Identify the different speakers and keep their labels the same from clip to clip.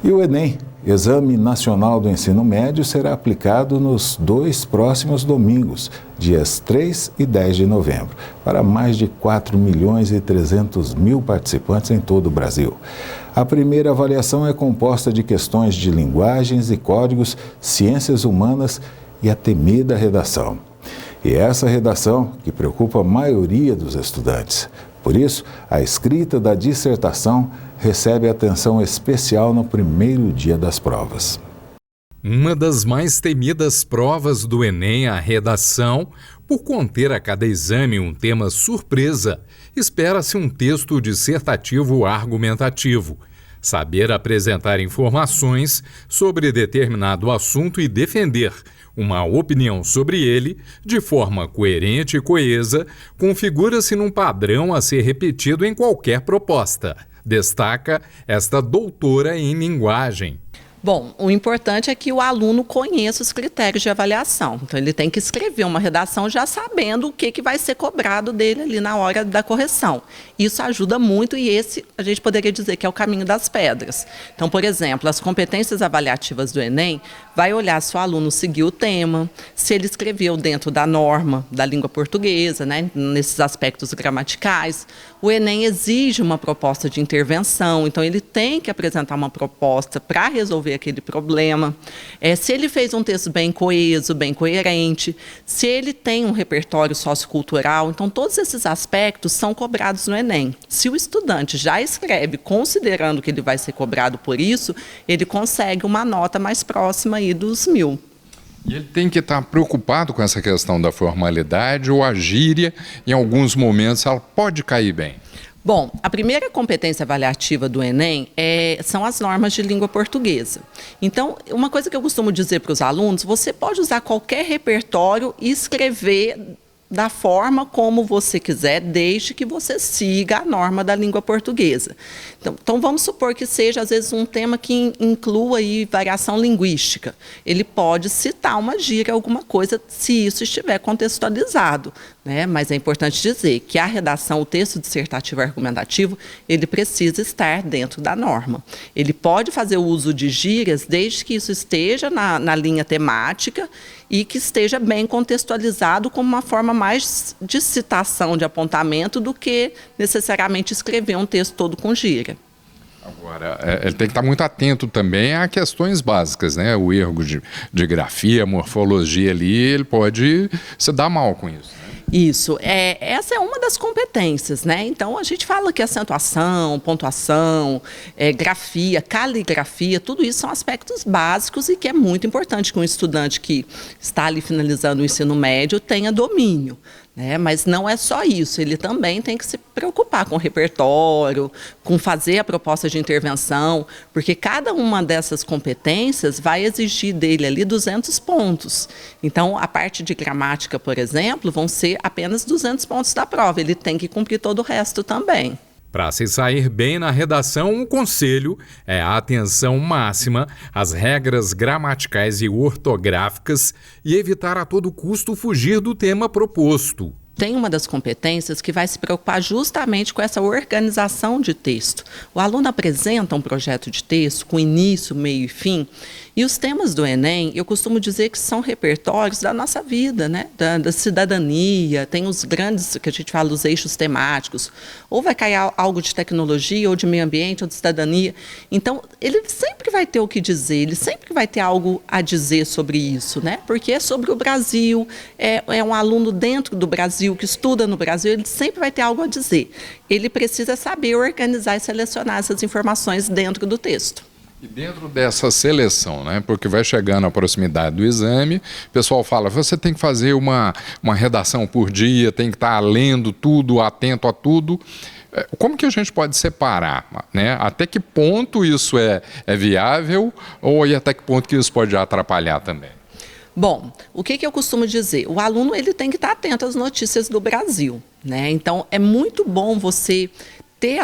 Speaker 1: E o Enem, Exame Nacional do Ensino Médio, será aplicado nos 2 próximos domingos, dias 3 e 10 de novembro, para mais de 4.300.000 participantes em todo o Brasil. A primeira avaliação é composta de questões de linguagens e códigos, ciências humanas e a temida redação. E essa redação que preocupa a maioria dos estudantes. Por isso, a escrita da dissertação recebe atenção especial no primeiro dia das provas.
Speaker 2: Uma das mais temidas provas do Enem, a redação, por conter a cada exame um tema surpresa, espera-se um texto dissertativo argumentativo. Saber apresentar informações sobre determinado assunto e defender uma opinião sobre ele de forma coerente e coesa, configura-se num padrão a ser repetido em qualquer proposta, destaca esta doutora em linguagem.
Speaker 3: Bom, o importante é que o aluno conheça os critérios de avaliação. Então, ele tem que escrever uma redação já sabendo o que vai ser cobrado dele ali na hora da correção. Isso ajuda muito e esse, a gente poderia dizer que é o caminho das pedras. Então, por exemplo, as competências avaliativas do Enem vai olhar se o aluno seguiu o tema, se ele escreveu dentro da norma da língua portuguesa, né, nesses aspectos gramaticais. O Enem exige uma proposta de intervenção, então ele tem que apresentar uma proposta para resolver aquele problema. Se ele fez um texto bem coeso, bem coerente, se ele tem um repertório sociocultural, então todos esses aspectos são cobrados no Enem. Se o estudante já escreve considerando que ele vai ser cobrado por isso, ele consegue uma nota mais próxima aí dos 1.000.
Speaker 4: E ele tem que estar preocupado com essa questão da formalidade ou a gíria, em alguns momentos, ela pode cair bem.
Speaker 3: Bom, a primeira competência avaliativa do Enem são as normas de língua portuguesa. Então, uma coisa que eu costumo dizer para os alunos, você pode usar qualquer repertório e escrever da forma como você quiser, desde que você siga a norma da língua portuguesa. Então vamos supor que seja, às vezes, um tema que inclua aí variação linguística. Ele pode citar uma gíria, alguma coisa, se isso estiver contextualizado, né? Mas é importante dizer que a redação, o texto dissertativo argumentativo, ele precisa estar dentro da norma. Ele pode fazer o uso de gírias desde que isso esteja na linha temática e que esteja bem contextualizado como uma forma mais de citação, de apontamento, do que necessariamente escrever um texto todo com gíria.
Speaker 4: Agora, ele tem que estar muito atento também a questões básicas, né? O erro de grafia, morfologia ali, ele pode se dar mal com isso.
Speaker 3: Isso, essa é uma das competências, né? Então, a gente fala que acentuação, pontuação, grafia, caligrafia, tudo isso são aspectos básicos e que é muito importante que um estudante que está ali finalizando o ensino médio tenha domínio. Mas não é só isso, ele também tem que se preocupar com o repertório, com fazer a proposta de intervenção, porque cada uma dessas competências vai exigir dele ali 200 pontos. Então, a parte de gramática, por exemplo, vão ser apenas 200 pontos da prova, ele tem que cumprir todo o resto também.
Speaker 2: Para se sair bem na redação, o conselho é a atenção máxima às regras gramaticais e ortográficas e evitar a todo custo fugir do tema proposto.
Speaker 3: Tem uma das competências que vai se preocupar justamente com essa organização de texto. O aluno apresenta um projeto de texto com início, meio e fim, e os temas do Enem, eu costumo dizer que são repertórios da nossa vida, né? Da cidadania, tem os grandes, que a gente fala, os eixos temáticos, ou vai cair algo de tecnologia, ou de meio ambiente, ou de cidadania. Então, ele sempre vai ter o que dizer, ele sempre vai ter algo a dizer sobre isso, né? Porque é sobre o Brasil, é um aluno dentro do Brasil, que estuda no Brasil, ele sempre vai ter algo a dizer. Ele precisa saber organizar e selecionar essas informações dentro do texto.
Speaker 4: E dentro dessa seleção, né, porque vai chegando à proximidade do exame, o pessoal fala, você tem que fazer uma redação por dia, tem que estar lendo tudo, atento a tudo. Como que a gente pode separar, né? Até que ponto isso é viável ou até que ponto que isso pode atrapalhar também?
Speaker 3: Bom, o que eu costumo dizer? O aluno ele tem que estar atento às notícias do Brasil, né? Então, é muito bom você ter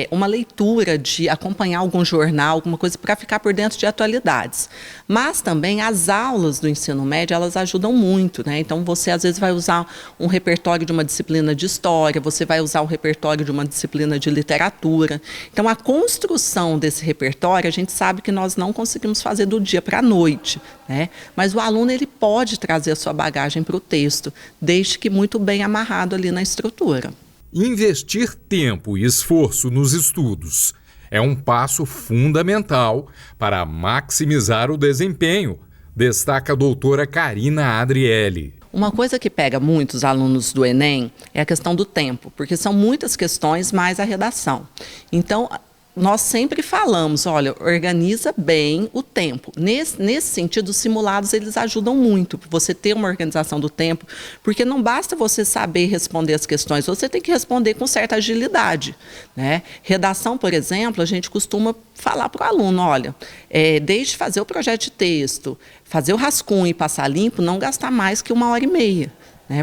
Speaker 3: uma leitura, de acompanhar algum jornal, alguma coisa para ficar por dentro de atualidades. Mas também as aulas do ensino médio, elas ajudam muito, né? Então você às vezes vai usar um repertório de uma disciplina de história, você vai usar um repertório de uma disciplina de literatura. Então a construção desse repertório, a gente sabe que nós não conseguimos fazer do dia para a noite, né? Mas o aluno ele pode trazer a sua bagagem para o texto, desde que muito bem amarrado ali na estrutura.
Speaker 2: Investir tempo e esforço nos estudos é um passo fundamental para maximizar o desempenho, destaca a doutora Karina Adriele.
Speaker 3: Uma coisa que pega muitos alunos do Enem é a questão do tempo, porque são muitas questões mais a redação. Então, nós sempre falamos, olha, organiza bem o tempo. Nesse sentido, os simulados eles ajudam muito, você ter uma organização do tempo, porque não basta você saber responder as questões, você tem que responder com certa agilidade, né? Redação, por exemplo, a gente costuma falar para o aluno, olha, desde fazer o projeto de texto, fazer o rascunho e passar limpo, não gastar mais que 1h30.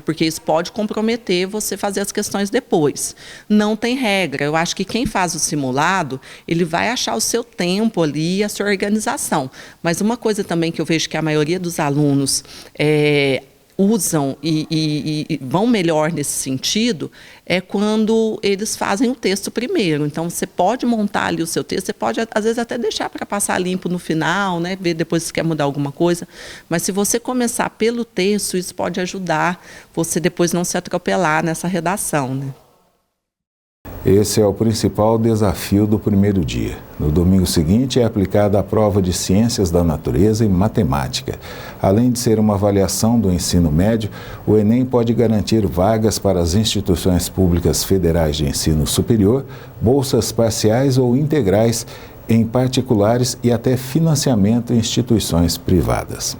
Speaker 3: Porque isso pode comprometer você fazer as questões depois. Não tem regra. Eu acho que quem faz o simulado, ele vai achar o seu tempo ali e a sua organização. Mas uma coisa também que eu vejo que a maioria dos alunos usam e vão melhor nesse sentido é quando eles fazem o texto primeiro. Então, você pode montar ali o seu texto, você pode, às vezes, até deixar para passar limpo no final, né? Ver depois se quer mudar alguma coisa. Mas se você começar pelo texto, isso pode ajudar você depois não se atropelar nessa redação, né?
Speaker 1: Esse é o principal desafio do primeiro dia. No domingo seguinte é aplicada a prova de Ciências da Natureza e Matemática. Além de ser uma avaliação do ensino médio, o Enem pode garantir vagas para as instituições públicas federais de ensino superior, bolsas parciais ou integrais em particulares e até financiamento em instituições privadas.